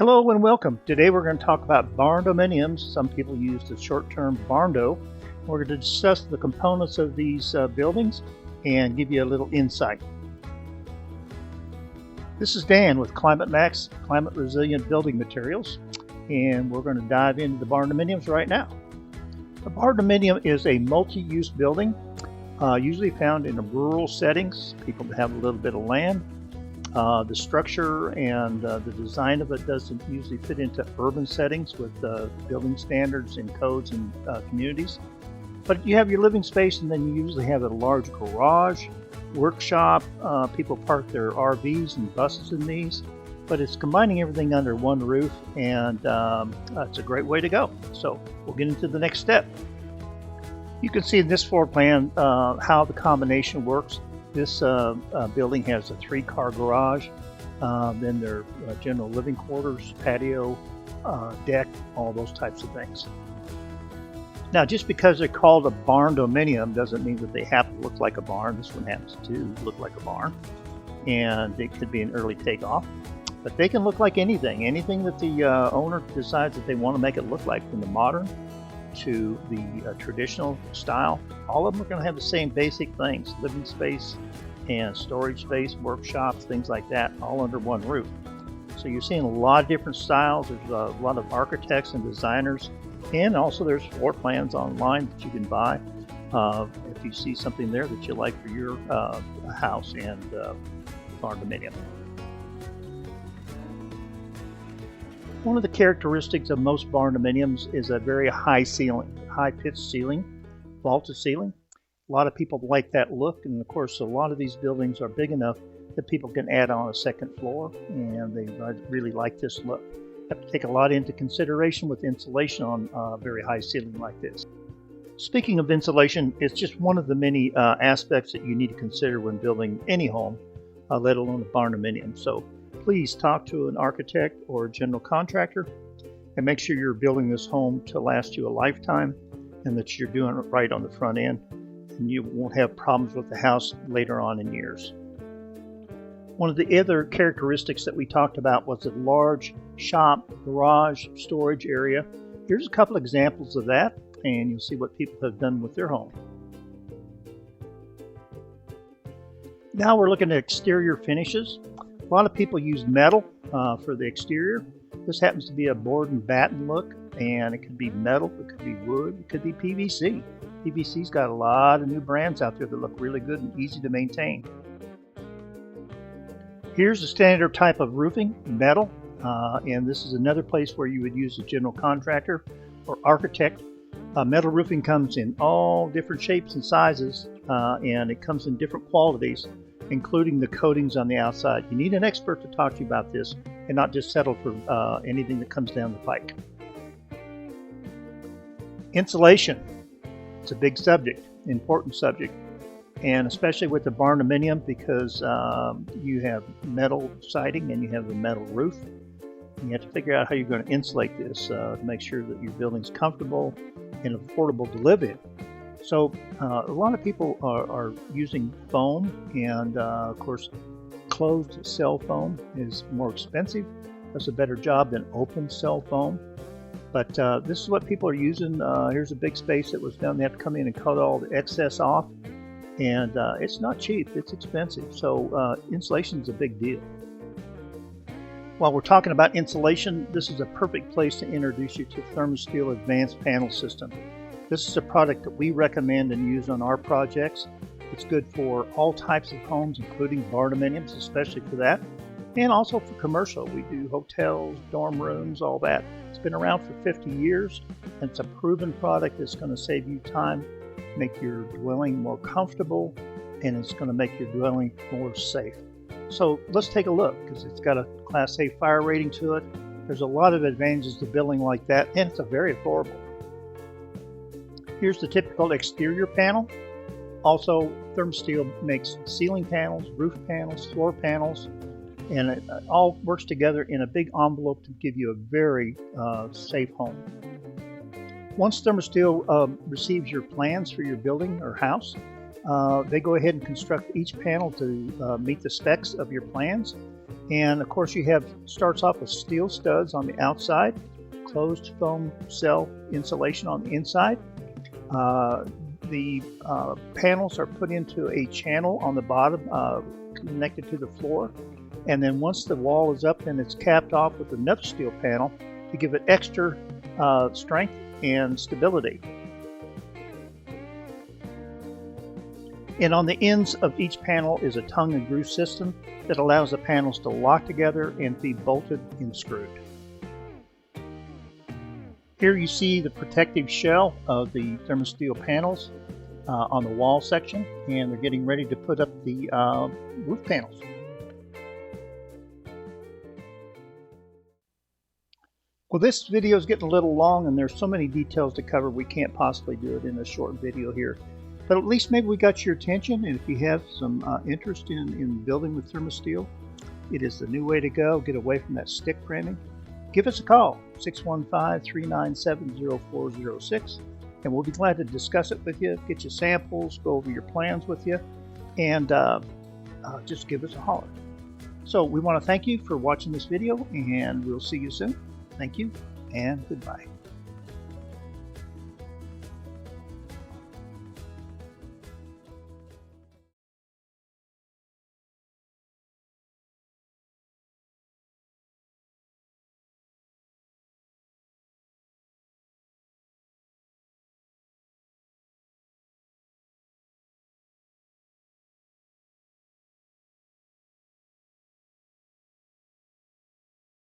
Hello and welcome. Today we're going to talk about Barndominiums. Some people use the short term Barndo. We're going to discuss the components of these buildings and give you a little insight. This is Dan with MAXZ, Climate Resilient Building Materials, and we're going to dive into the Barndominiums right now. A barndominium is a multi-use building, usually found in rural settings, people that have a little bit of land. The structure and the design of it doesn't usually fit into urban settings with building standards and codes and communities. But you have your living space, and then you usually have a large garage, workshop. People park their RVs and buses in these, but it's combining everything under one roof, and it's a great way to go. So we'll get into the next step. You can see in this floor plan how the combination works. This building has a 3-car garage, then their general living quarters, patio, deck, all those types of things. Now, just because they're called a barndominium doesn't mean that they have to look like a barn. This one happens to look like a barn, and it could be an early takeoff. But they can look like anything that the owner decides that they want to make it look like, from the modern to the traditional style. All of them are going to have the same basic things: living space and storage space, workshops, things like that, all under one roof. So you're seeing a lot of different styles. There's a lot of architects and designers, and also there's floor plans online that you can buy if you see something there that you like for your house and barndominium. One of the characteristics of most barndominiums is a very high ceiling, high-pitched ceiling, vaulted ceiling. A lot of people like that look, and of course a lot of these buildings are big enough that people can add on a second floor, and they really like this look. You have to take a lot into consideration with insulation on a very high ceiling like this. Speaking of insulation, it's just one of the many aspects that you need to consider when building any home, let alone a barndominium. So please talk to an architect or a general contractor and make sure you're building this home to last you a lifetime, and that you're doing it right on the front end, and you won't have problems with the house later on in years. One of the other characteristics that we talked about was a large shop, garage, storage area. Here's a couple examples of that, and you'll see what people have done with their home. Now we're looking at exterior finishes. A lot of people use metal for the exterior. This happens to be a board and batten look, and it could be metal, it could be wood, it could be PVC. PVC's got a lot of new brands out there that look really good and easy to maintain. Here's a standard type of roofing, metal, and this is another place where you would use a general contractor or architect. Metal roofing comes in all different shapes and sizes, and it comes in different qualities, including the coatings on the outside. You need an expert to talk to you about this, and not just settle for anything that comes down the pike. Insulation. It's a big subject, important subject, and especially with the barndominium, because you have metal siding and you have the metal roof. You have to figure out how you're going to insulate this to make sure that your building's comfortable and affordable to live in. So a lot of people are using foam, and of course closed cell foam is more expensive. Does a better job than open cell foam. But this is what people are using. Here's a big space that was done. They have to come in and cut all the excess off, and it's not cheap, it's expensive. So insulation is a big deal. While we're talking about insulation, this is a perfect place to introduce you to ThermoSteel Advanced Panel System. This is a product that we recommend and use on our projects. It's good for all types of homes, including barndominiums, especially for that, and also for commercial. We do hotels, dorm rooms, all that. It's been around for 50 years, and it's a proven product that's going to save you time, make your dwelling more comfortable, and it's going to make your dwelling more safe. So let's take a look, because it's got a Class A fire rating to it. There's a lot of advantages to building like that, and it's very affordable. Here's the typical exterior panel. Also, ThermoSteel makes ceiling panels, roof panels, floor panels, and it all works together in a big envelope to give you a very safe home. Once ThermoSteel receives your plans for your building or house, They go ahead and construct each panel to meet the specs of your plans, And of course you have, starts off with steel studs on the outside, closed foam cell insulation on the inside. The panels are put into a channel on the bottom connected to the floor, and then once the wall is up, then it's capped off with another steel panel to give it extra strength and stability. And on the ends of each panel is a tongue and groove system that allows the panels to lock together and be bolted and screwed. Here you see the protective shell of the thermosteel panels on the wall section, and they're getting ready to put up the roof panels. Well, this video is getting a little long, and there's so many details to cover we can't possibly do it in a short video here. But at least maybe we got your attention, and if you have some interest in building with thermosteel, it is the new way to go. Get away from that stick framing. Give us a call, 615-397-0406, and we'll be glad to discuss it with you, get you samples, go over your plans with you, and just give us a holler. So we want to thank you for watching this video, and we'll see you soon. Thank you, and goodbye.